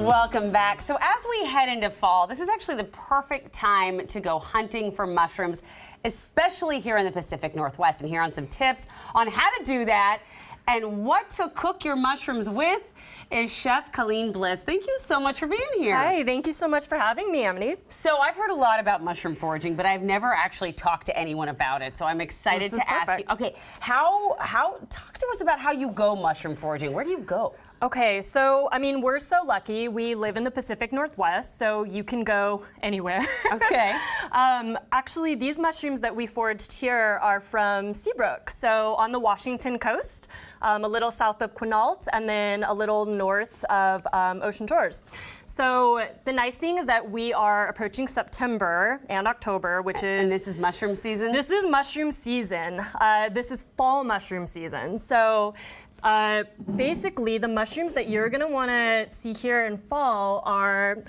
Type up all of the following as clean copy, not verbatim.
Welcome back. So as we head into fall, this is actually the perfect time to go hunting for mushrooms, especially here in the Pacific Northwest. And here on some tips on how to do that and what to cook your mushrooms with is Chef Kaleena Bliss. Thank you so much for being here. Hi, thank you so much for having me, Amity. So I've heard a lot about mushroom foraging, but I've never actually talked to anyone about it. So I'm excited to ask you. Okay, talk to us about how you go mushroom foraging. Where do you go? Okay, so, I mean, we're so lucky. We live in the Pacific Northwest, so you can go anywhere. Okay. Actually, these mushrooms that we foraged here are from Seabrook, so on the Washington coast, a little south of Quinault, and then a little north of Ocean Shores. So the nice thing is that we are approaching September and October, which is... And this is mushroom season? This is mushroom season. This is fall mushroom season. So basically, the mushrooms that you're going to want to see here in fall are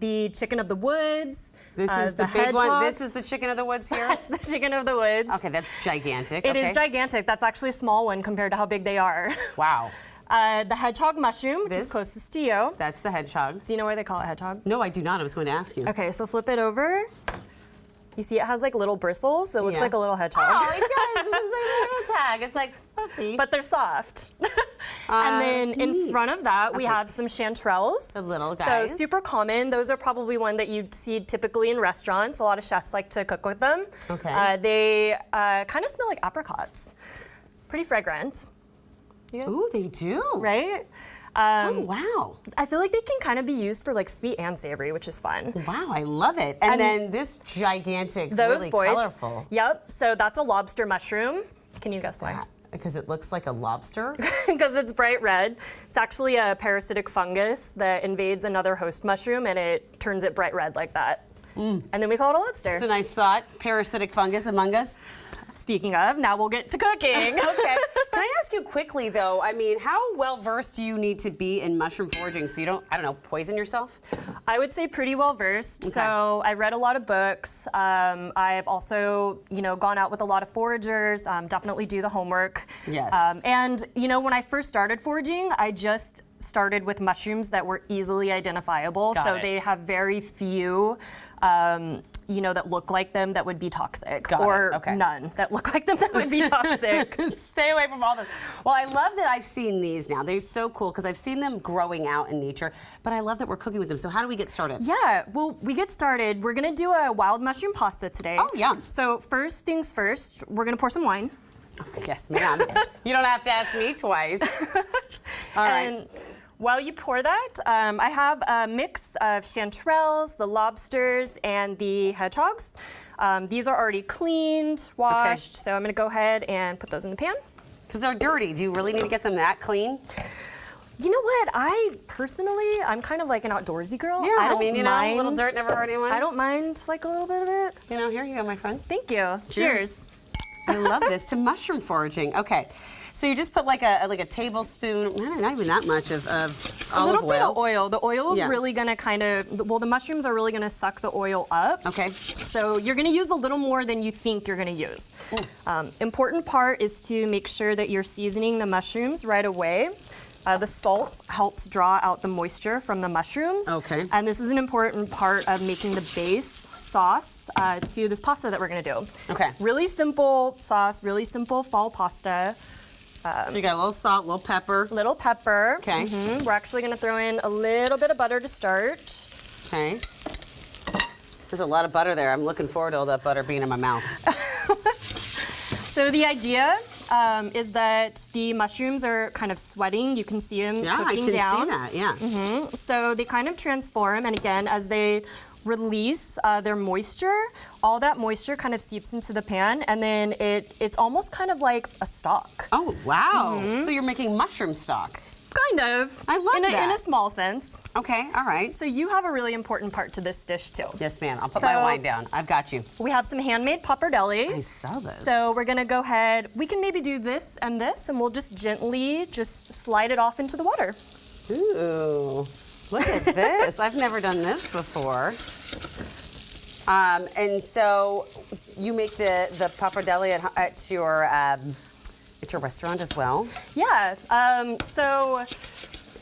the chicken of the woods. This is the big one. This is the chicken of the woods here? That's the chicken of the woods. Okay, that's gigantic. It is gigantic. That's actually a small one compared to how big they are. Wow. The hedgehog mushroom, which is closest to you. That's the hedgehog. Do you know why they call it hedgehog? No, I do not. I was going to ask you. Okay, so flip it over. You see it has like little bristles. It looks like a little hedgehog. Oh, it does. It looks like a hedgehog. It's like fluffy. But they're soft. And then in front of that, we have some chanterelles. The little guys. So super common. Those are probably one that you'd see typically in restaurants. A lot of chefs like to cook with them. Okay. They kind of smell like apricots. Pretty fragrant. Yeah. Ooh, they do. Right? Oh, wow. I feel like they can kind of be used for like sweet and savory, which is fun. Wow, I love it. And then this gigantic, really colorful. Yep, so that's a lobster mushroom. Can you guess why? Because it looks like a lobster? Because it's bright red. It's actually a parasitic fungus that invades another host mushroom and it turns it bright red like that. And then we call it a lobster. It's a nice thought. Parasitic fungus among us. Speaking of, now we'll get to cooking. Okay. Can I ask you quickly, though, I mean, how well-versed do you need to be in mushroom foraging so you don't, I don't know, poison yourself? I would say pretty well-versed. Okay. So I read a lot of books. I've also, gone out with a lot of foragers, definitely do the homework. Yes. And, when I first started foraging, I just started with mushrooms that were easily identifiable. They have very few that look like them that would be toxic, none that look like them that would be toxic. Stay away from all those. Well, I love that I've seen these now. They're so cool because I've seen them growing out in nature, but I love that we're cooking with them. So how do we get started? Yeah, well, we get started. We're gonna do a wild mushroom pasta today. Oh, yeah. So first things first, we're gonna pour some wine. Oh, yes, ma'am. You don't have to ask me twice. All right. And while you pour that, I have a mix of chanterelles, the lobsters, and the hedgehogs. These are already cleaned, washed, so I'm gonna go ahead and put those in the pan. Because they're dirty. Do you really need to get them that clean? You know what? I'm kind of like an outdoorsy girl. Yeah, I don't mind. A little dirt never hurt anyone. I don't mind like a little bit of it. Here you go, my friend. Thank you. Cheers. I love this, to mushroom foraging. Okay. So you just put like a tablespoon, not even that much of olive oil. A little bit of oil. The oil is really gonna the mushrooms are really gonna suck the oil up. Okay. So you're gonna use a little more than you think you're gonna use. Important part is to make sure that you're seasoning the mushrooms right away. The salt helps draw out the moisture from the mushrooms. Okay. And this is an important part of making the base sauce to this pasta that we're gonna do. Okay. Really simple sauce, really simple fall pasta. So you got a little salt, a little pepper. Little pepper. Okay. We're actually going to throw in a little bit of butter to start. Okay. There's a lot of butter there. I'm looking forward to all that butter being in my mouth. So the idea is that the mushrooms are kind of sweating. You can see them cooking down. Yeah, I can see that, yeah. So they kind of transform, and again, as they release their moisture, all that moisture kind of seeps into the pan, and then it's almost kind of like a stock. Oh, wow. So you're making mushroom stock. Kind of. I love that. In a small sense. Okay, all right. So you have a really important part to this dish too. Yes, ma'am. I'll put my wine down. I've got you. We have some handmade pappardelle. I saw this. So we're gonna go ahead, we can maybe do this, and we'll just gently slide it off into the water. Ooh. Look at this. I've never done this before. And so you make the pappardelle at your restaurant as well? Yeah. So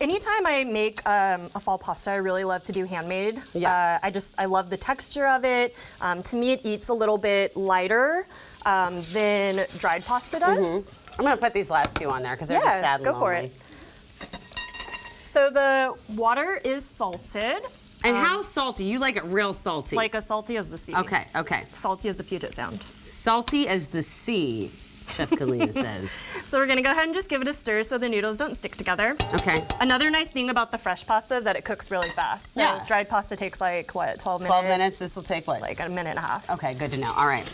anytime I make a fall pasta, I really love to do handmade. Yeah. I love the texture of it. To me, it eats a little bit lighter than dried pasta does. I'm gonna put these last two on there because they're just sad and go for lonely. it. So the water is salted. And how salty? You like it real salty? Like as salty as the sea. Okay, okay. Salty as the Puget Sound. Salty as the sea, Chef Kaleena says. So we're gonna go ahead and just give it a stir so the noodles don't stick together. Okay. Another nice thing about the fresh pasta is that it cooks really fast. So Yeah. dried pasta takes like, what, 12 minutes? 12 minutes, this will take what? Like a minute and a half. Okay, good to know. All right.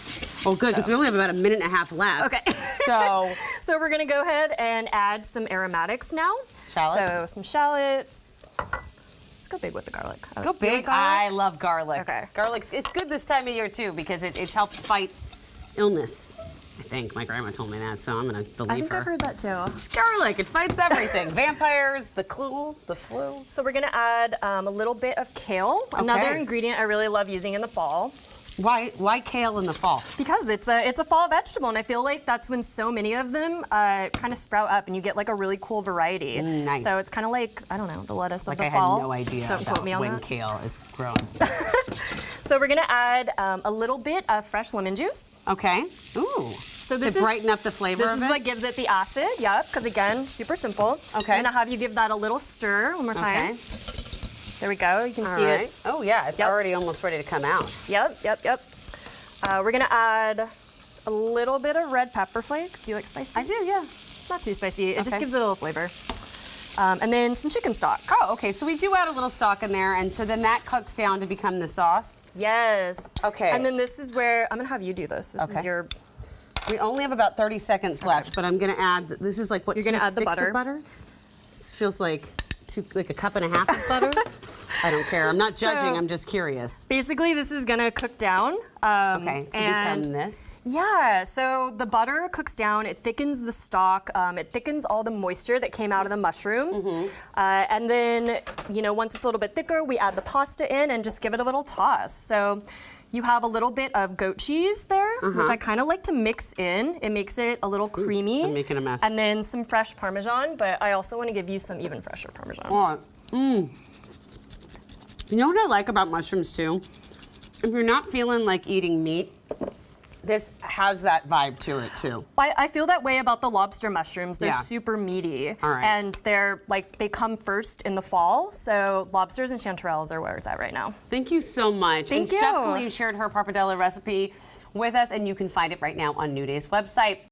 Well, good, because we only have about a minute and a half left. Okay. So, So we're gonna go ahead and add some aromatics now. Shallots? So some shallots. Let's go big with the garlic. go Do you like big. garlic? I love garlic. Okay. Garlic's, it's good this time of year, too, because it helps fight illness. I think. My grandma told me that, so I'm going to I believe think her. I've heard that too. It's garlic. It fights everything. Vampires, the flu. So we're gonna add a little bit of kale. Another ingredient I really love using in the fall. Why kale in the fall? Because it's a fall vegetable, and I feel like that's when so many of them kind of sprout up, and you get like a really cool variety. Nice. So it's kind of like, I don't know, the lettuce Like of I the fall. had no idea Don't about quote me on when that. kale is grown. So we're gonna add a little bit of fresh lemon juice. Okay. Ooh. So this to brighten up the flavor This of is it? what gives it the acid, yep, because again, super simple. Okay. I'm gonna have you give that a little stir one more time. Okay. There we go, you can All see right. it's... Oh, yeah, it's Yep. already almost ready to come out. Yep. We're gonna add a little bit of red pepper flake. Do you like spicy? I do, yeah. Not too spicy. It just Okay. gives it a little flavor. And then some chicken stock. Oh, okay, so we do add a little stock in there, and so then that cooks down to become the sauce. Yes. Okay. And then this is where I'm gonna have you do this. This Okay. is your. We only have about 30 seconds left, but I'm gonna add, this is like what, You're 2 gonna add the sticks butter. of butter? This feels like like a cup and a half of butter. I don't care, I'm not judging, So- I'm just curious. Basically, this is gonna cook down. Okay, to and become this. Yeah, so the butter cooks down, it thickens the stock, it thickens all the moisture that came out of the mushrooms. Mm-hmm. And then, once it's a little bit thicker, we add the pasta in and just give it a little toss. So you have a little bit of goat cheese there, which I kind of like to mix in. It makes it a little creamy. I'm making a mess. And then some fresh Parmesan, but I also want to give you some even fresher Parmesan. Oh, You know what I like about mushrooms too? If you're not feeling like eating meat, this has that vibe to it too. I feel that way about the lobster mushrooms. They're Yeah. super meaty. All right. And they come first in the fall. So lobsters and chanterelles are where it's at right now. Thank you so much. Thank and Chef you. Kaleena shared her Pappardelle recipe with us, and you can find it right now on New Day's website.